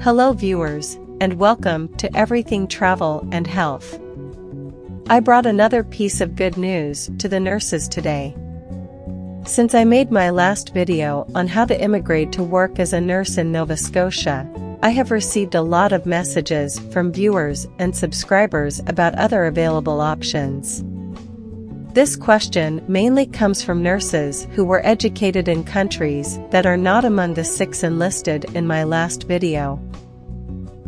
Hello viewers, and welcome to Everything Travel and Health. I brought another piece of good news to the nurses today. Since I made my last video on how to immigrate to work as a nurse in Nova Scotia, I have received a lot of messages from viewers and subscribers about other available options. This question mainly comes from nurses who were educated in countries that are not among the 6 enlisted in my last video.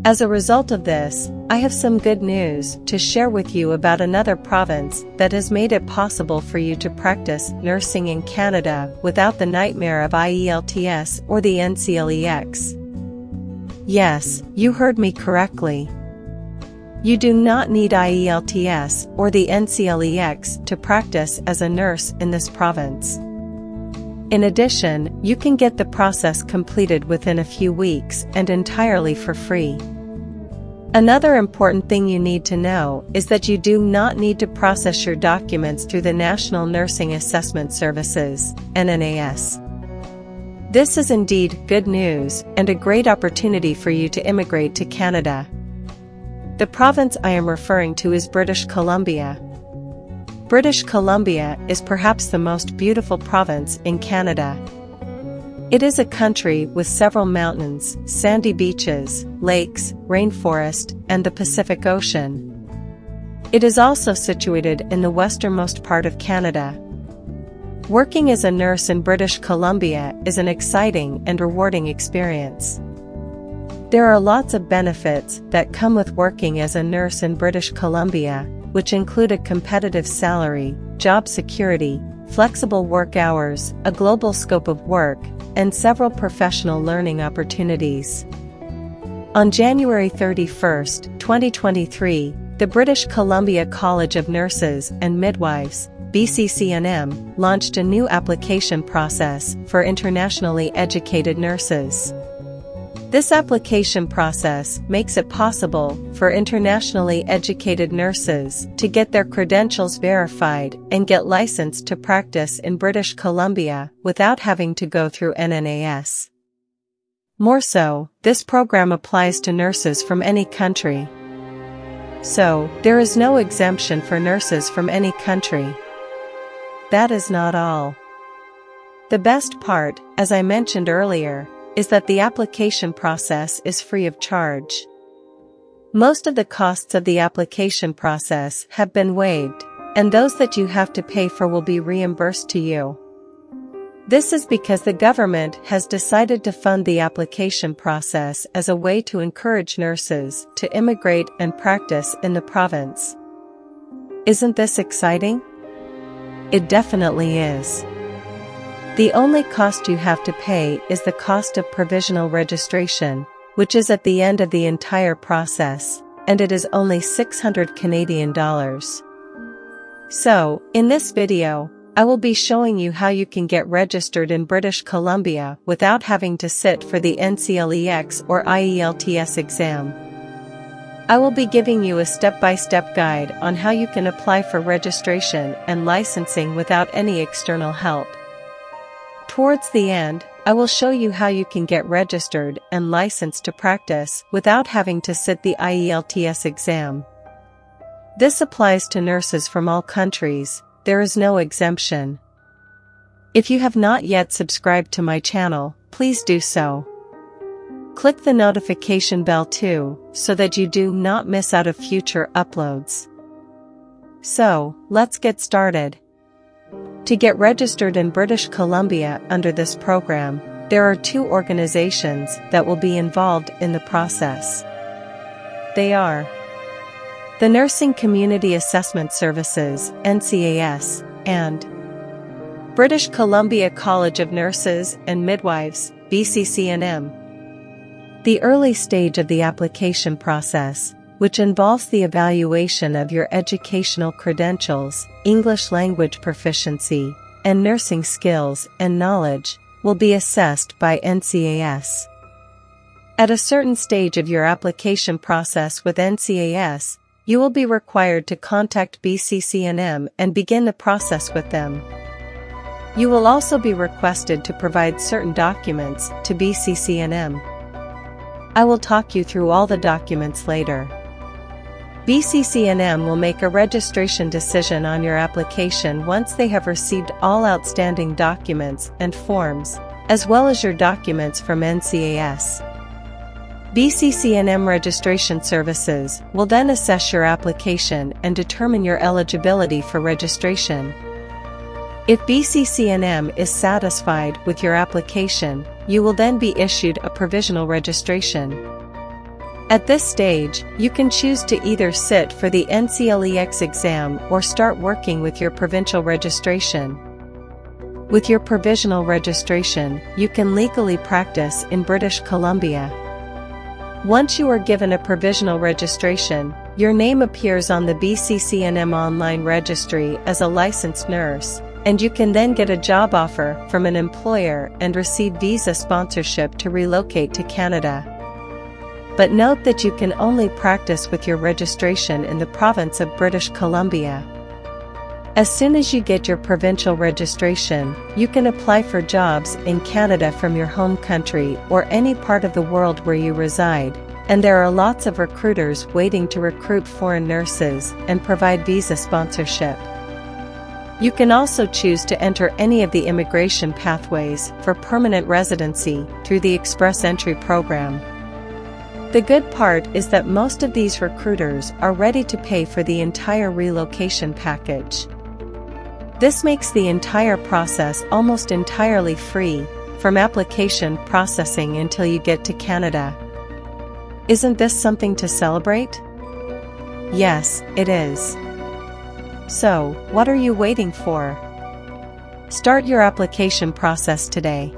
As a result of this, I have some good news to share with you about another province that has made it possible for you to practice nursing in Canada without the nightmare of IELTS or the NCLEX. Yes, you heard me correctly. You do not need IELTS or the NCLEX to practice as a nurse in this province. In addition, you can get the process completed within a few weeks and entirely for free. Another important thing you need to know is that you do not need to process your documents through the National Nursing Assessment Services, NNAS. This is indeed good news and a great opportunity for you to immigrate to Canada. The province I am referring to is British Columbia. British Columbia is perhaps the most beautiful province in Canada. It is a country with several mountains, sandy beaches, lakes, rainforest, and the Pacific Ocean. It is also situated in the westernmost part of Canada. Working as a nurse in British Columbia is an exciting and rewarding experience. There are lots of benefits that come with working as a nurse in British Columbia, which include a competitive salary, job security, flexible work hours, a global scope of work, and several professional learning opportunities. On January 31, 2023, the British Columbia College of Nurses and Midwives, BCCNM, launched a new application process for internationally educated nurses. This application process makes it possible for internationally educated nurses to get their credentials verified and get licensed to practice in British Columbia without having to go through NNAS. More so, this program applies to nurses from any country. So, there is no exemption for nurses from any country. That is not all. The best part, as I mentioned earlier, is that the application process is free of charge. Most of the costs of the application process have been waived, and those that you have to pay for will be reimbursed to you. This is because the government has decided to fund the application process as a way to encourage nurses to immigrate and practice in the province. Isn't this exciting? It definitely is. The only cost you have to pay is the cost of provisional registration, which is at the end of the entire process, and it is only 600 Canadian dollars. So, in this video, I will be showing you how you can get registered in British Columbia without having to sit for the NCLEX or IELTS exam. I will be giving you a step-by-step guide on how you can apply for registration and licensing without any external help. Towards the end, I will show you how you can get registered and licensed to practice without having to sit the IELTS exam. This applies to nurses from all countries, there is no exemption. If you have not yet subscribed to my channel, please do so. Click the notification bell too, so that you do not miss out of future uploads. So, let's get started. To get registered in British Columbia under this program, there are 2 organizations that will be involved in the process. They are the Nursing Community Assessment Services, NCAS, and British Columbia College of Nurses and Midwives, BCCNM. The early stage of the application process, which involves the evaluation of your educational credentials, English language proficiency, and nursing skills and knowledge, will be assessed by NCAS. At a certain stage of your application process with NCAS, you will be required to contact BCCNM and begin the process with them. You will also be requested to provide certain documents to BCCNM. I will talk you through all the documents later. BCCNM will make a registration decision on your application once they have received all outstanding documents and forms, as well as your documents from NCAS. BCCNM Registration Services will then assess your application and determine your eligibility for registration. If BCCNM is satisfied with your application, you will then be issued a provisional registration. At this stage, you can choose to either sit for the NCLEX exam or start working with your provincial registration. With your provisional registration, you can legally practice in British Columbia. Once you are given a provisional registration, your name appears on the BCCNM online registry as a licensed nurse, and you can then get a job offer from an employer and receive visa sponsorship to relocate to Canada. But note that you can only practice with your registration in the province of British Columbia. As soon as you get your provincial registration, you can apply for jobs in Canada from your home country or any part of the world where you reside, and there are lots of recruiters waiting to recruit foreign nurses and provide visa sponsorship. You can also choose to enter any of the immigration pathways for permanent residency through the Express Entry program. The good part is that most of these recruiters are ready to pay for the entire relocation package. This makes the entire process almost entirely free, from application processing until you get to Canada. Isn't this something to celebrate? Yes, it is. So, what are you waiting for? Start your application process today.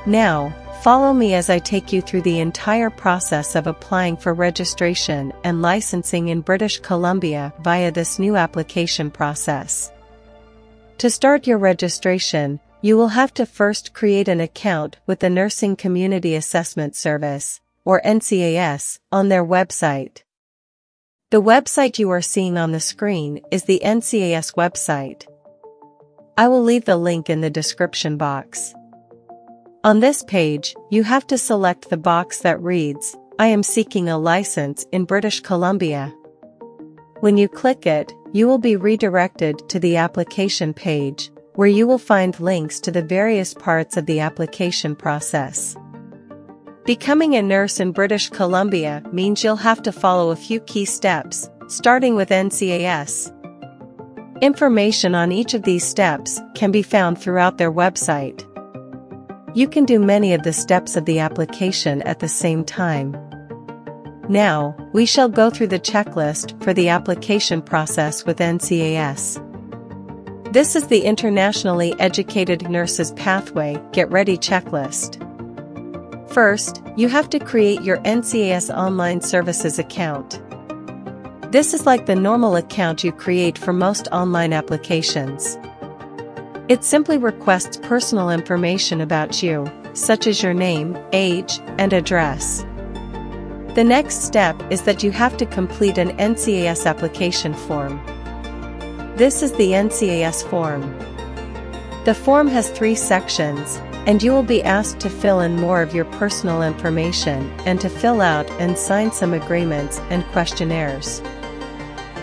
Now, follow me as I take you through the entire process of applying for registration and licensing in British Columbia via this new application process. To start your registration, you will have to first create an account with the Nursing Community Assessment Service, or NCAS, on their website. The website you are seeing on the screen is the NCAS website. I will leave the link in the description box. On this page, you have to select the box that reads, "I am seeking a license in British Columbia." When you click it, you will be redirected to the application page, where you will find links to the various parts of the application process. Becoming a nurse in British Columbia means you'll have to follow a few key steps, starting with NCAS. Information on each of these steps can be found throughout their website. You can do many of the steps of the application at the same time. Now, we shall go through the checklist for the application process with NCAS. This is the Internationally Educated Nurses Pathway Get Ready checklist. First, you have to create your NCAS Online Services account. This is like the normal account you create for most online applications. It simply requests personal information about you, such as your name, age, and address. The next step is that you have to complete an NCAS application form. This is the NCAS form. The form has 3 sections, and you will be asked to fill in more of your personal information and to fill out and sign some agreements and questionnaires.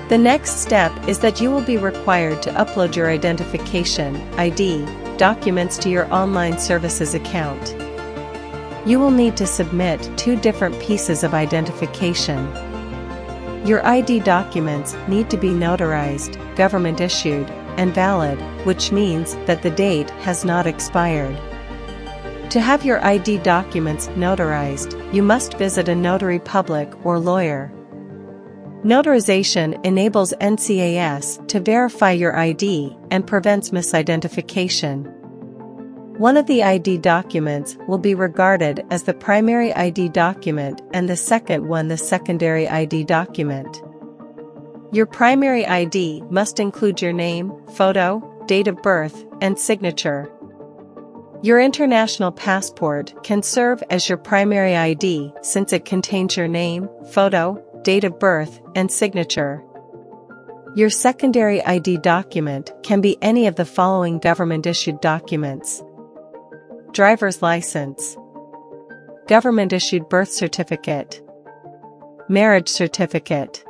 The next step is that you will be required to upload your identification (ID) documents to your online services account. You will need to submit 2 different pieces of identification. Your ID documents need to be notarized, government issued, and valid, which means that the date has not expired. To have your ID documents notarized, you must visit a notary public or lawyer. Notarization enables NCAS to verify your ID and prevents misidentification. One of the ID documents will be regarded as the primary ID document and the second one the secondary ID document. Your primary ID must include your name, photo, date of birth, and signature. Your international passport can serve as your primary ID since it contains your name, photo, date of birth, and signature. Your secondary ID document can be any of the following government-issued documents: driver's license, government-issued birth certificate, marriage certificate,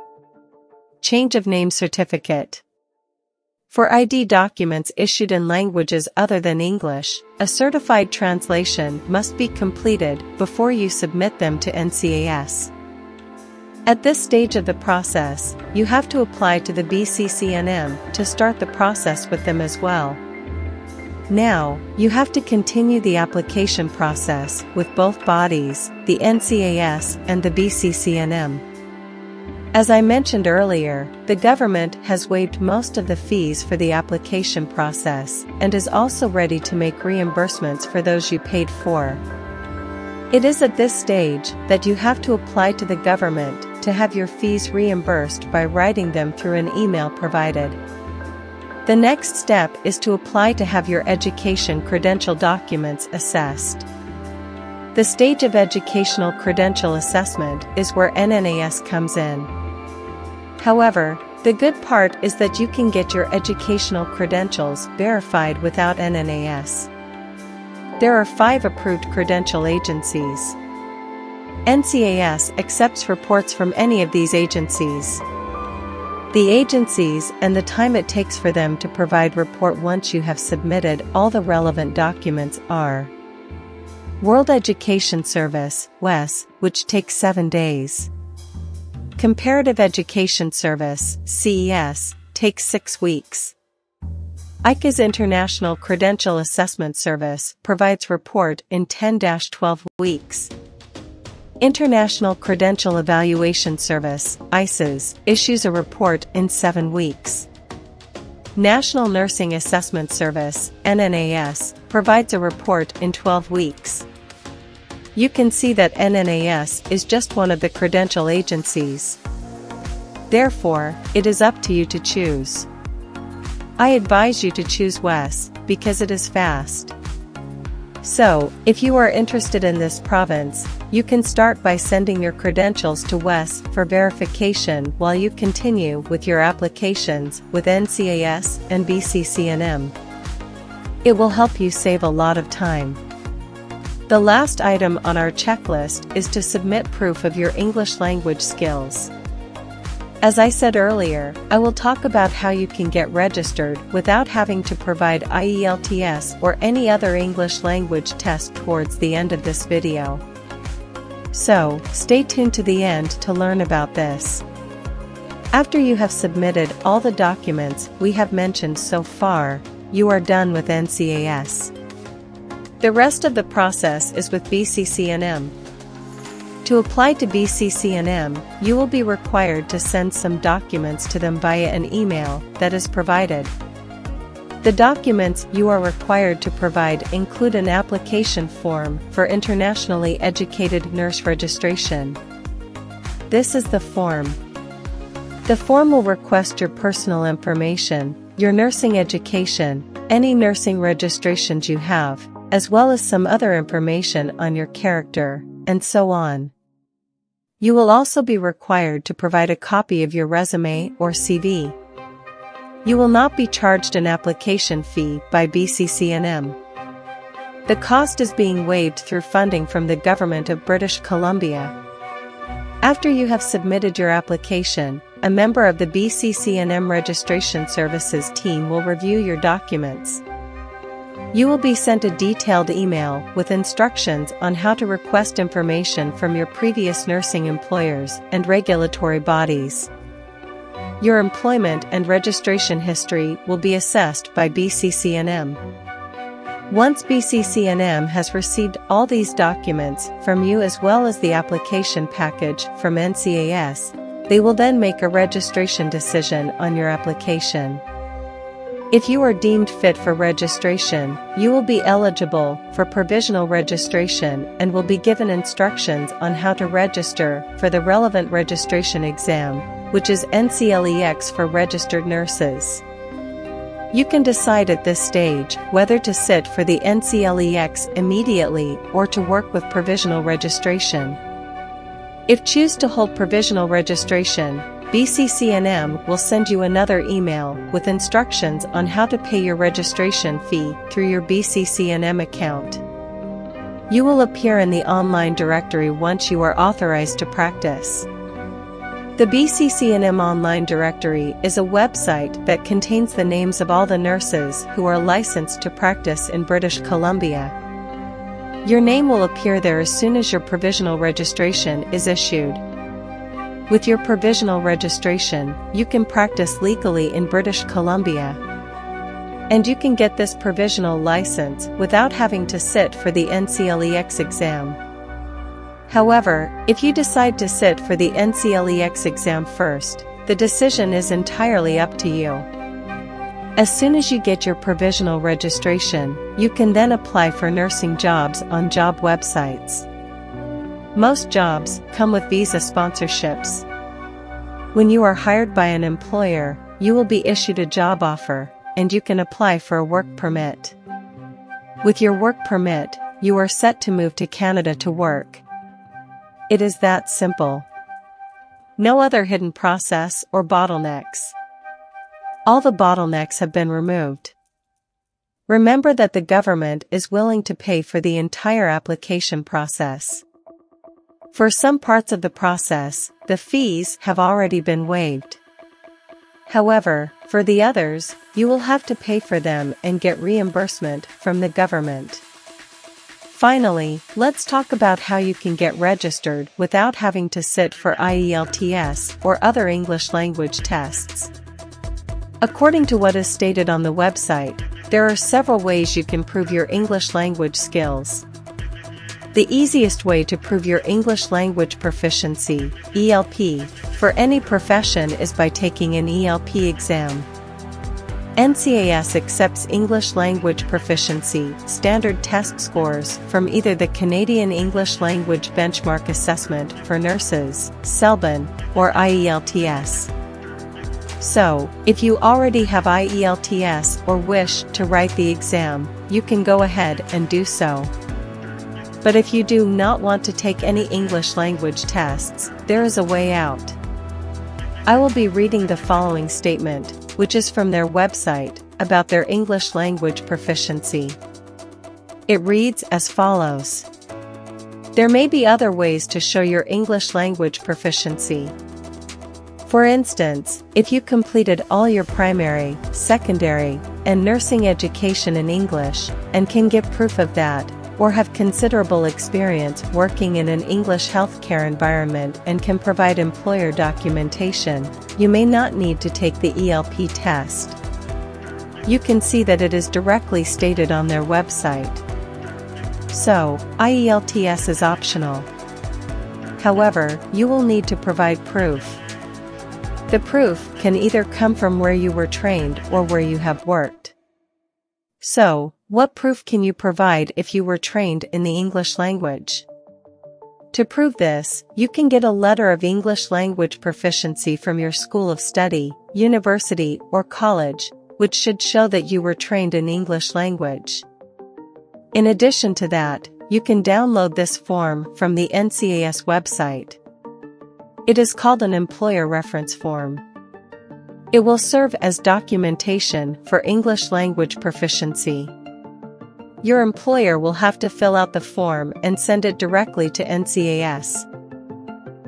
change of name certificate. For ID documents issued in languages other than English, a certified translation must be completed before you submit them to NCAS. At this stage of the process, you have to apply to the BCCNM to start the process with them as well. Now, you have to continue the application process with both bodies, the NCAS and the BCCNM. As I mentioned earlier, the government has waived most of the fees for the application process and is also ready to make reimbursements for those you paid for. It is at this stage that you have to apply to the government to have your fees reimbursed by writing them through an email provided. The next step is to apply to have your education credential documents assessed. The stage of educational credential assessment is where nnas comes in. However, the good part is that you can get your educational credentials verified without nnas. There are 5 approved credential agencies. NCAS accepts reports from any of these agencies. The agencies and the time it takes for them to provide report once you have submitted all the relevant documents are: World Education Service, WES, which takes 7 days. Comparative Education Service, CES, takes 6 weeks. ICA's International Credential Assessment Service provides report in 10-12 weeks. International Credential Evaluation Service, ICES, issues a report in 7 weeks. National Nursing Assessment Service, NNAS, provides a report in 12 weeks. You can see that NNAS is just one of the credential agencies. Therefore, it is up to you to choose. I advise you to choose WES, because it is fast. So, if you are interested in this province, you can start by sending your credentials to WES for verification while you continue with your applications with NCAS and BCCNM. It will help you save a lot of time. The last item on our checklist is to submit proof of your English language skills. As I said earlier, I will talk about how you can get registered without having to provide IELTS or any other English language test towards the end of this video. So, stay tuned to the end to learn about this. After you have submitted all the documents we have mentioned so far, you are done with NCAS. The rest of the process is with BCCNM. To apply to BCCNM, you will be required to send some documents to them via an email that is provided. The documents you are required to provide include an application form for internationally educated nurse registration. This is the form. The form will request your personal information, your nursing education, any nursing registrations you have, as well as some other information on your character, and so on. You will also be required to provide a copy of your resume or CV. You will not be charged an application fee by BCCNM. The cost is being waived through funding from the Government of British Columbia. After you have submitted your application, a member of the BCCNM Registration Services team will review your documents. You will be sent a detailed email with instructions on how to request information from your previous nursing employers and regulatory bodies. Your employment and registration history will be assessed by BCCNM. Once BCCNM has received all these documents from you as well as the application package from NCAS, they will then make a registration decision on your application. If you are deemed fit for registration, you will be eligible for provisional registration and will be given instructions on how to register for the relevant registration exam, which is NCLEX for registered nurses. You can decide at this stage whether to sit for the NCLEX immediately or to work with provisional registration. If choose to hold provisional registration, BCCNM will send you another email with instructions on how to pay your registration fee through your BCCNM account. You will appear in the online directory once you are authorized to practice. The BCCNM online directory is a website that contains the names of all the nurses who are licensed to practice in British Columbia. Your name will appear there as soon as your provisional registration is issued. With your provisional registration, you can practice legally in British Columbia. And you can get this provisional license without having to sit for the NCLEX exam. However, if you decide to sit for the NCLEX exam first, the decision is entirely up to you. As soon as you get your provisional registration, you can then apply for nursing jobs on job websites. Most jobs come with visa sponsorships. When you are hired by an employer, you will be issued a job offer, and you can apply for a work permit. With your work permit, you are set to move to Canada to work. It is that simple. No other hidden process or bottlenecks. All the bottlenecks have been removed. Remember that the government is willing to pay for the entire application process. For some parts of the process, the fees have already been waived. However, for the others, you will have to pay for them and get reimbursement from the government. Finally, let's talk about how you can get registered without having to sit for IELTS or other English language tests. According to what is stated on the website, there are several ways you can prove your English language skills. The easiest way to prove your English language proficiency, ELP, for any profession is by taking an ELP exam. NCAS accepts English language proficiency standard test scores from either the Canadian English Language Benchmark Assessment for Nurses, CELBN, or IELTS. So, if you already have IELTS or wish to write the exam, you can go ahead and do so. But if you do not want to take any English language tests, there is a way out. I will be reading the following statement, which is from their website, about their English language proficiency. It reads as follows. There may be other ways to show your English language proficiency. For instance, if you completed all your primary, secondary, and nursing education in English, and can give proof of that, or have considerable experience working in an English healthcare environment and can provide employer documentation, you may not need to take the ELP test. You can see that it is directly stated on their website. So, IELTS is optional. However, you will need to provide proof. The proof can either come from where you were trained or where you have worked. So, what proof can you provide if you were trained in the English language? To prove this, you can get a letter of English language proficiency from your school of study, university, or college, which should show that you were trained in English language. In addition to that, you can download this form from the NCAS website. It is called an employer reference form. It will serve as documentation for English language proficiency. Your employer will have to fill out the form and send it directly to NCAS.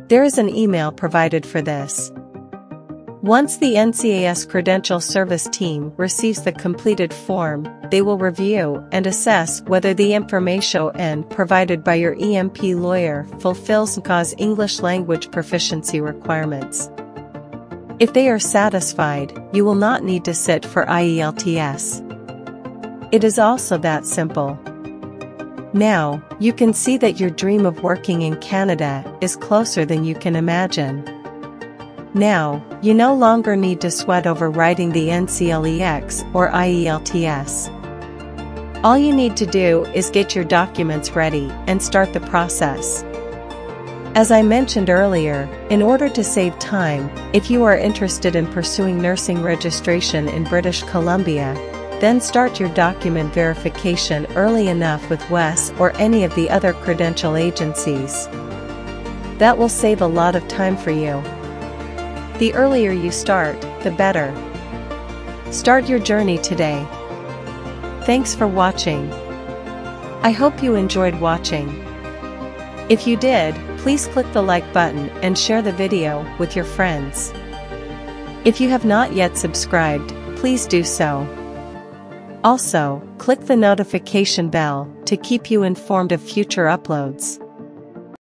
There is an email provided for this. Once the NCAS Credential Service team receives the completed form, they will review and assess whether the information provided by your EMP lawyer fulfills NCAS English language proficiency requirements. If they are satisfied, you will not need to sit for IELTS. It is also that simple. Now, you can see that your dream of working in Canada is closer than you can imagine. Now, you no longer need to sweat over writing the NCLEX or IELTS. All you need to do is get your documents ready and start the process. As I mentioned earlier, in order to save time, if you are interested in pursuing nursing registration in British Columbia, then start your document verification early enough with WES or any of the other credential agencies. That will save a lot of time for you. The earlier you start, the better. Start your journey today. Thanks for watching. I hope you enjoyed watching. If you did, please click the like button and share the video with your friends. If you have not yet subscribed, please do so. Also, click the notification bell to keep you informed of future uploads.